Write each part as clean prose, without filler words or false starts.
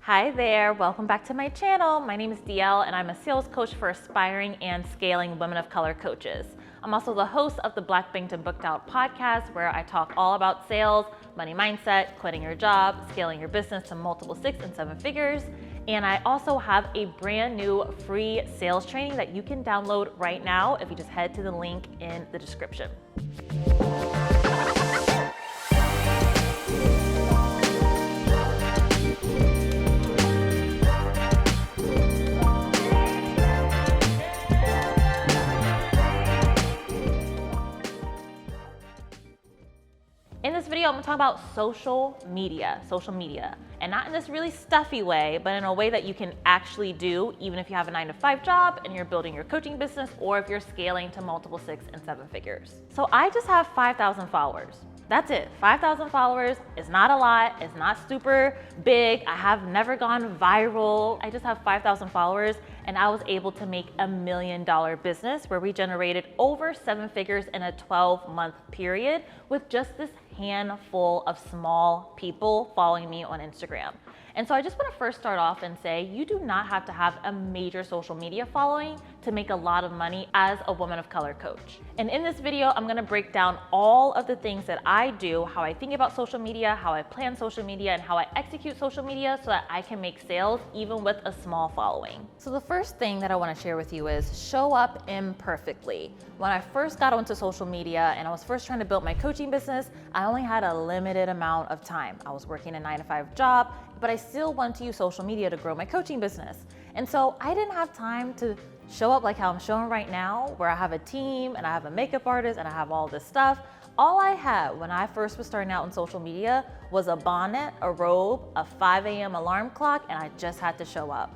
Hi there, welcome back to my channel. My name is Dielle and I'm a sales coach for aspiring and scaling women of color coaches. I'm also the host of the Black Banked and Booked Out podcast, where I talk all about sales, money mindset, quitting your job, scaling your business to multiple 6 and 7 figures. And I also have a brand new free sales training that you can download right now if you just head to the link in the description. In this video, I'm gonna talk about social media, and not in this really stuffy way, but in a way that you can actually do, even if you have a 9-to-5 job and you're building your coaching business, or if you're scaling to multiple 6 and 7 figures. So I just have 5,000 followers. That's it. 5,000 followers is not a lot. It's not super big. I have never gone viral. I just have 5,000 followers, and I was able to make $1 million business where we generated over 7 figures in a 12-month period with just this handful of small people following me on Instagram. And so I just want to first start off and say, you do not have to have a major social media following to make a lot of money as a woman of color coach. And in this video, I'm going to break down all of the things that I do, how I think about social media, how I plan social media, and how I execute social media so that I can make sales even with a small following. So the first thing that I want to share with you is show up imperfectly. When I first got onto social media and I was first trying to build my coaching business, I only had a limited amount of time. I was working a 9-to-5 job, but I still wanted to use social media to grow my coaching business. And so I didn't have time to show up like how I'm showing right now, where I have a team and I have a makeup artist and I have all this stuff. All I had when I first was starting out on social media was a bonnet, a robe, a 5 a.m. alarm clock, and I just had to show up.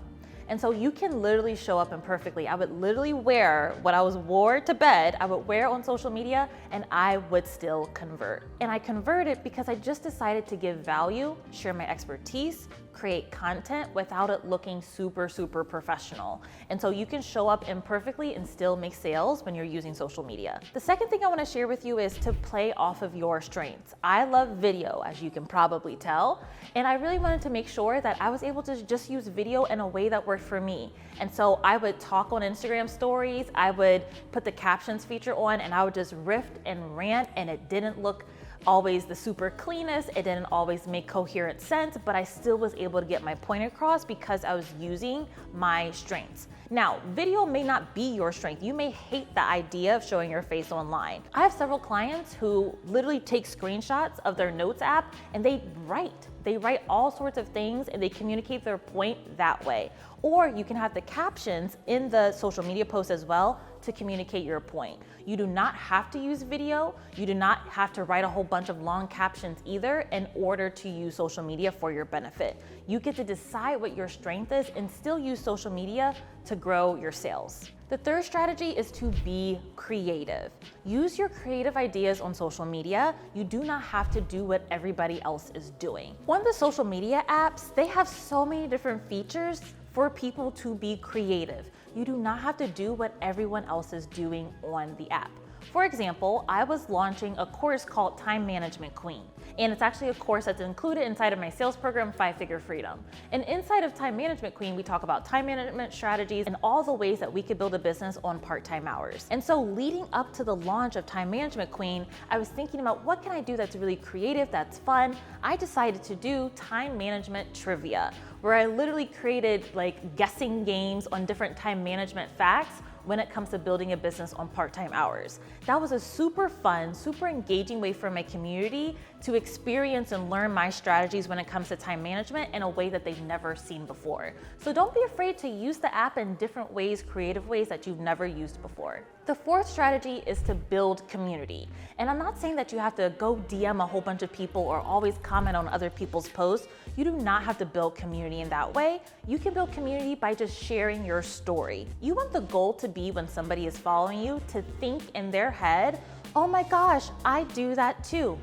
And so you can literally show up imperfectly. I would literally wear what I wore to bed, I would wear on social media, and I would still convert. And I converted because I just decided to give value, share my expertise, create content without it looking super professional. And so you can show up imperfectly and still make sales when you're using social media. The second thing I want to share with you is to play off of your strengths. I love video, as you can probably tell, and I really wanted to make sure that I was able to just use video in a way that worked for me. And so I would talk on Instagram stories, I would put the captions feature on, and I would just riff and rant, and it didn't look always the super cleanest, it didn't always make coherent sense, but I still was able to get my point across because I was using my strengths. Now, video may not be your strength. You may hate the idea of showing your face online. I have several clients who literally take screenshots of their notes app and they write all sorts of things and they communicate their point that way. Or you can have the captions in the social media post as well to communicate your point. You do not have to use video. You do not have to write a whole bunch of long captions either in order to use social media for your benefit. You get to decide what your strength is and still use social media to grow your sales. The third strategy is to be creative. Use your creative ideas on social media. You do not have to do what everybody else is doing. One of the social media apps, they have so many different features for people to be creative. You do not have to do what everyone else is doing on the app. For example, I was launching a course called Time Management Queen, and it's actually a course that's included inside of my sales program, 5-Figure Freedom. And inside of Time Management Queen, we talk about time management strategies and all the ways that we could build a business on part-time hours. And so leading up to the launch of Time Management Queen, I was thinking about what can I do that's really creative, that's fun. I decided to do time management trivia, where I literally created like guessing games on different time management facts when it comes to building a business on part-time hours. That was a super fun, super engaging way for my community to experience and learn my strategies when it comes to time management in a way that they've never seen before. So don't be afraid to use the app in different ways, creative ways that you've never used before. The fourth strategy is to build community. And I'm not saying that you have to go DM a whole bunch of people or always comment on other people's posts. You do not have to build community in that way. You can build community by just sharing your story. You want the goal to be, when somebody is following you, to think in their head, oh my gosh, I do that too.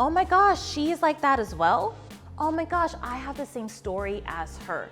Oh my gosh, she's like that as well. Oh my gosh, I have the same story as her.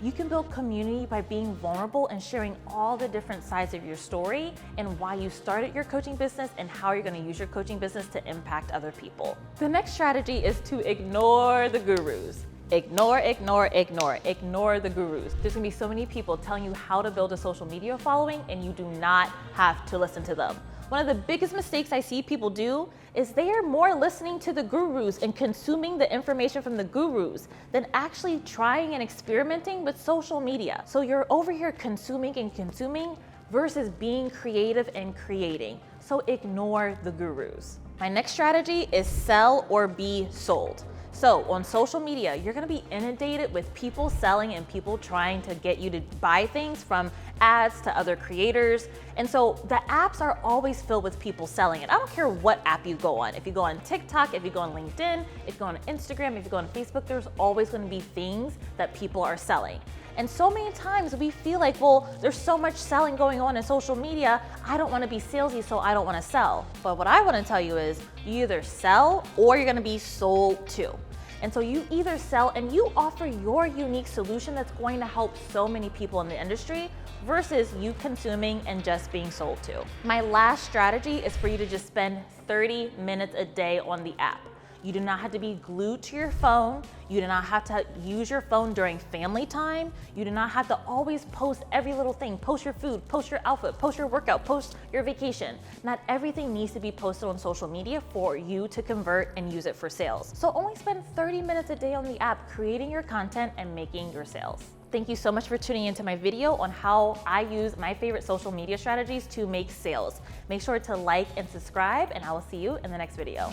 You can build community by being vulnerable and sharing all the different sides of your story and why you started your coaching business and how you're going to use your coaching business to impact other people. The next strategy is to ignore the gurus. Ignore, ignore, ignore. Ignore the gurus. There's gonna be so many people telling you how to build a social media following, and you do not have to listen to them. One of the biggest mistakes I see people do is they are more listening to the gurus and consuming the information from the gurus than actually trying and experimenting with social media. So you're over here consuming and consuming versus being creative and creating. So ignore the gurus. My next strategy is sell or be sold. So on social media, you're gonna be inundated with people selling and people trying to get you to buy things, from ads to other creators. And so the apps are always filled with people selling it. I don't care what app you go on. If you go on TikTok, if you go on LinkedIn, if you go on Instagram, if you go on Facebook, there's always gonna be things that people are selling. And so many times we feel like, well, there's so much selling going on in social media, I don't wanna be salesy, so I don't wanna sell. But what I wanna tell you is, you either sell or you're gonna be sold to. And so you either sell and you offer your unique solution that's going to help so many people in the industry, versus you consuming and just being sold to. My last strategy is for you to just spend 30 minutes a day on the app. You do not have to be glued to your phone. You do not have to use your phone during family time. You do not have to always post every little thing. Post your food, post your outfit, post your workout, post your vacation. Not everything needs to be posted on social media for you to convert and use it for sales. So only spend 30 minutes a day on the app creating your content and making your sales. Thank you so much for tuning into my video on how I use my favorite social media strategies to make sales. Make sure to like and subscribe, and I will see you in the next video.